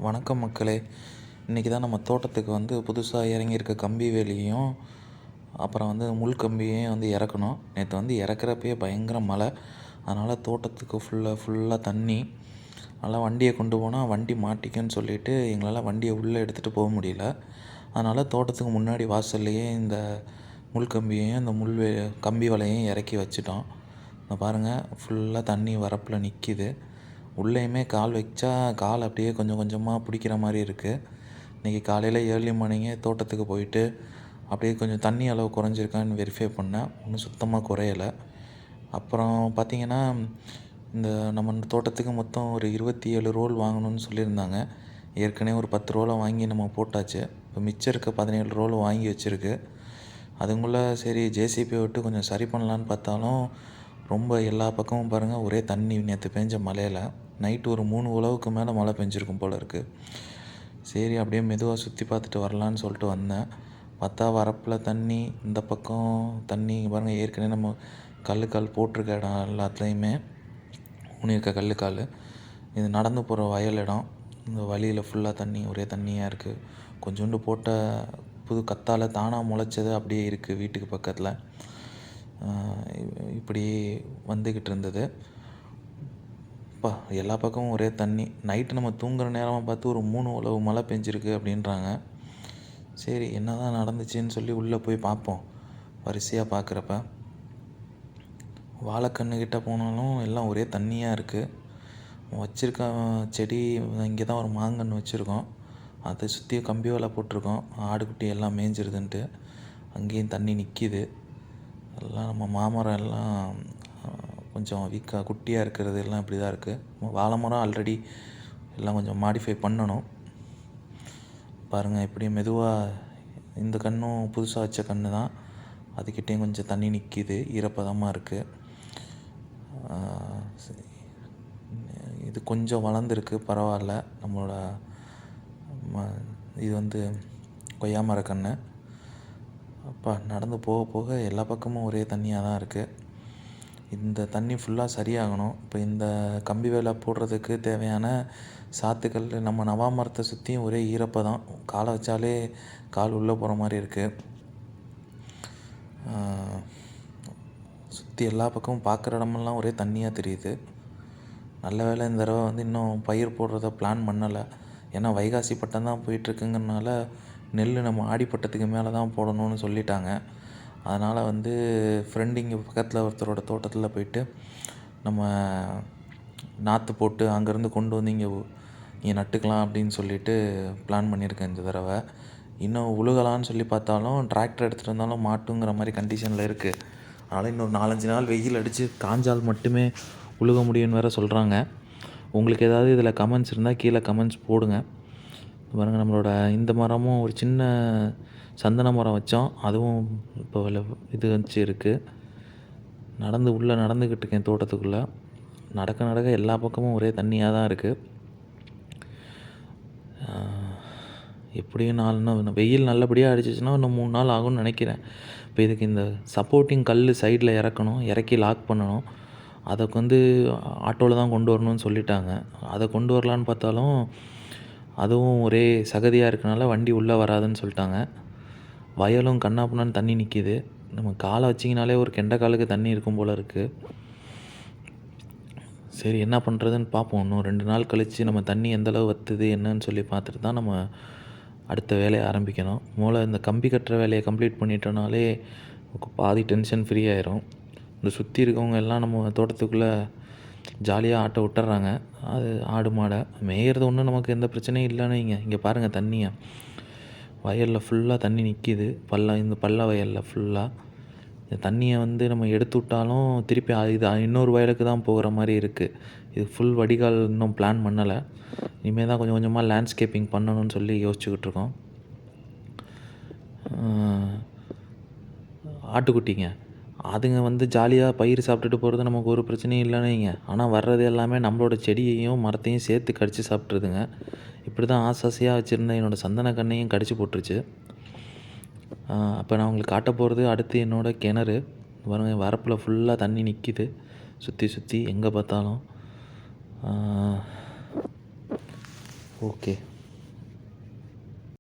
வணக்கம் மக்களே. இன்றைக்கி தான் நம்ம தோட்டத்துக்கு வந்து புதுசாக இறங்கியிருக்க கம்பி வேலியையும் அப்புறம் வந்து முள் கம்பியையும் வந்து இறக்கணும். நேற்று வந்து இறக்குறப்பயே பயங்கர மழை, அதனால் தோட்டத்துக்கு ஃபுல்லாக தண்ணி. அதனால் வண்டியை கொண்டு போனால் வண்டி மாட்டிக்குன்னு சொல்லிவிட்டு எங்களால் வண்டியை உள்ளே எடுத்துகிட்டு போக முடியல. அதனால் தோட்டத்துக்கு முன்னாடி வாசல்லையே இந்த முள் கம்பியையும் இந்த கம்பி வலையையும் இறக்கி வச்சிட்டோம். இந்த பாருங்கள், ஃபுல்லாக தண்ணி வரப்பில் நிற்கிது. உள்ளேயுமே கால் வச்சா கால் அப்படியே கொஞ்சம் கொஞ்சமாக பிடிக்கிற மாதிரி இருக்குது. இன்றைக்கி காலையில் ஏர்லி மார்னிங்கே தோட்டத்துக்கு போயிட்டு அப்படியே கொஞ்சம் தண்ணி அளவு குறைஞ்சிருக்கான்னு வெரிஃபை பண்ணேன். ஒன்றும் சுத்தமாக குறையலை. அப்புறம் பார்த்திங்கன்னா, இந்த நம்ம தோட்டத்துக்கு மொத்தம் ஒரு 27 ரோல் வாங்கணும்னு சொல்லியிருந்தாங்க. ஏற்கனவே ஒரு 10 ரோலை வாங்கி நம்ம போட்டாச்சு. இப்போ மிச்சம் இருக்க 17 ரோல் வாங்கி வச்சுருக்கு. அதுக்குள்ளே சரி ஜேசிபியை விட்டு கொஞ்சம் சரி பண்ணலான்னு பார்த்தாலும் ரொம்ப எல்லா பக்கமும் பாருங்கள் ஒரே தண்ணி. நேற்று பெஞ்ச மழையில் நைட்டு ஒரு 3 உழவுக்கு மேலே மழை பெஞ்சிருக்கும் போல் இருக்குது. சரி அப்படியே மெதுவாக சுற்றி பார்த்துட்டு வரலான்னு சொல்லிட்டு வந்தேன். பார்த்தா வரப்பில் தண்ணி, இந்த பக்கம் தண்ணி. பாருங்கள், ஏற்கனவே நம்ம கல்லுக்கால் போட்டிருக்க இடம் எல்லாத்துலேயுமே ஊனியிருக்க கல்லுக்கால். இது நடந்து போகிற வயல் இடம். இந்த வழியில் ஃபுல்லாக தண்ணி, ஒரே தண்ணியாக இருக்குது. கொஞ்சோண்டு போட்ட புது கத்தால் தானாக முளைச்சது அப்படியே இருக்குது வீட்டுக்கு பக்கத்தில். இப்படி வந்துக்கிட்டு இருந்தது. எல்லா பக்கமும் ஒரே தண்ணி. நைட்டு நம்ம தூங்குகிற நேரமாக பார்த்து ஒரு 3 உழவு மழை பெஞ்சிருக்கு அப்படின்றாங்க. சரி, என்ன தான் நடந்துச்சுன்னு சொல்லி உள்ளே போய் பார்ப்போம். வரிசையாக பார்க்குறப்ப வாழைக்கன்றுக்கிட்ட போனாலும் எல்லாம் ஒரே தண்ணியாக இருக்குது. வச்சுருக்க செடி இங்கே தான் ஒரு மாங்கன்று வச்சுருக்கோம். அதை சுற்றி கம்பி வலை போட்டிருக்கோம். ஆடுக்குட்டி எல்லாம் மேய்ஞ்சிருதுன்ட்டு அங்கேயும் தண்ணி நிற்கிது. எல்லாம் நம்ம மாமரம் எல்லாம் கொஞ்சம் வீக்காக குட்டியாக இருக்கிறது எல்லாம் இப்படி தான் இருக்குது. வாழை மரம் ஆல்ரெடி எல்லாம் கொஞ்சம் மாடிஃபை பண்ணணும். பாருங்கள், இப்படியும் மெதுவாக இந்த கன்றும் புதுசாக வச்ச கன்று தான். அதுக்கிட்டேயும் கொஞ்சம் தண்ணி நிற்கிது, ஈரப்பதமாக இருக்குது. இது கொஞ்சம் வளர்ந்துருக்கு, பரவாயில்ல. நம்மளோட இது வந்து கொய்யா மரக்கன்று. நடந்து போக போக எல்லா பக்கமும் ஒரே தண்ணியாக தான் இருக்குது. இந்த தண்ணி ஃபுல்லாக சரியாகணும். இப்போ இந்த கம்பி வேலை போடுறதுக்கு தேவையான சாத்துக்கள் நம்ம நவா மரத்தை சுற்றியும் ஒரே ஈரப்பதம். காலை வச்சாலே கால் உள்ளே போகிற மாதிரி இருக்குது. சுற்றி எல்லா பக்கமும் பார்க்குற இடமெல்லாம் ஒரே தண்ணியாக தெரியுது. நல்ல வேளை இந்த தடவை வந்து இன்னும் பயிர் போடுறத பிளான் பண்ணலை. ஏன்னா வைகாசி பட்டம் தான் போயிட்டுருக்குங்கிறனால நெல் நம்ம ஆடிப்பட்டத்துக்கு மேலே தான் போடணும்னு சொல்லிட்டாங்க. அதனால் வந்து ஃப்ரெண்டு இங்கே பக்கத்தில் ஒருத்தரோட தோட்டத்தில் போயிட்டு நம்ம நாற்று போட்டு அங்கேருந்து கொண்டு வந்து இங்கே நட்டுக்கலாம் அப்படின்னு சொல்லிட்டு பிளான் பண்ணியிருக்கேன் இந்த தடவை. இன்னும் உழுகலான்னு சொல்லி பார்த்தாலும் டிராக்டர் எடுத்துகிட்டு வந்தாலும் மாட்டுங்கிற மாதிரி கண்டிஷனில் இருக்குது. அதனால் இன்னொரு 4-5 நாள் வெயில் அடித்து காஞ்சால் மட்டுமே உழுக முடியும்னு வேறு சொல்கிறாங்க. உங்களுக்கு ஏதாவது இதில் கமெண்ட்ஸ் இருந்தால் கீழே கமெண்ட்ஸ் போடுங்க. பாருங்கள், நம்மளோட இந்த மரமும் ஒரு சின்ன சந்தன மரம் வச்சோம். அதுவும் இப்போ இது வச்சு இருக்குது. உள்ளே நடந்துக்கிட்டு இருக்கேன் தோட்டத்துக்குள்ளே. நடக்க எல்லா பக்கமும் ஒரே தண்ணியாக தான் இருக்குது. எப்படியும் 4 நாள் வெயில் நல்லபடியாக அடிச்சிச்சுன்னா இன்னும் 3 நாள் ஆகும்னு நினைக்கிறேன். இப்போ இதுக்கு இந்த சப்போர்ட்டிங் கல் சைடில் இறக்கி லாக் பண்ணணும். அதுக்கு வந்து ஆட்டோவில் தான் கொண்டு வரணும்னு சொல்லிட்டாங்க. அதை கொண்டு வரலான்னு பார்த்தாலும் அதுவும் ஒரே சகதியாக இருக்கனால வண்டி உள்ளே வராதுன்னு சொல்லிட்டாங்க. வயலும் கண்ணாப்புண்ணான்னு தண்ணி நிற்கிது. நம்ம காலை வச்சிங்கனாலே ஒரு கெண்டைக்காலுக்கு தண்ணி இருக்கும் போல் இருக்குது. சரி, என்ன பண்ணுறதுன்னு பார்ப்போம். இன்னும் 2 நாள் கழித்து நம்ம தண்ணி எந்தளவு வற்றுது என்னன்னு சொல்லி பார்த்துட்டு தான் நம்ம அடுத்த வேலையை ஆரம்பிக்கணும். இந்த கம்பி கட்டுற வேலையை கம்ப்ளீட் பண்ணிட்டோனாலே பாதி டென்ஷன் ஃப்ரீ ஆயிரும். இந்த சுற்றி இருக்கவங்க எல்லாம் நம்ம தோட்டத்துக்குள்ளே ஜாலியாக ஆட்டை விட்டுறாங்க. அது ஆடு மாடை மேயிறது ஒன்றும் நமக்கு எந்த பிரச்சனையும் இல்லைன்னு இங்கே பாருங்கள் தண்ணியை. வயலில் ஃபுல்லாக தண்ணி நிற்கிது. இந்த பள்ள வயலில் ஃபுல்லாக இந்த தண்ணியை வந்து நம்ம எடுத்து விட்டாலும் திருப்பி இது இன்னொரு வயலுக்கு தான் போகிற மாதிரி இருக்குது. இது ஃபுல் வடிகால் இன்னும் பிளான் பண்ணலை. இனிமேல் தான் கொஞ்சம் கொஞ்சமாக லேண்ட்ஸ்கேப்பிங் பண்ணணும்னு சொல்லி யோசிச்சுக்கிட்டு இருக்கோம். ஆட்டுக்குட்டிங்க அதுங்க வந்து ஜாலியாக பயிர் சாப்பிட்டுட்டு போகிறது நமக்கு ஒரு பிரச்சனையும் இல்லைன்னு. ஆனால் வர்றது எல்லாமே நம்மளோட செடியையும் மரத்தையும் சேர்த்து கடித்து சாப்பிட்ருதுங்க. இப்படி தான் ஆசாசியாக வச்சுருந்தேன் என்னோடய சந்தன கண்ணையும் கடிச்சு போட்டுருச்சு. அப்போ நான் உங்களுக்கு காட்ட போகிறது அடுத்து என்னோடய கிணறு. பாருங்கள், வரப்பில் ஃபுல்லாக தண்ணி நிற்கிது. சுற்றி எங்கே பார்த்தாலும். ஓகே.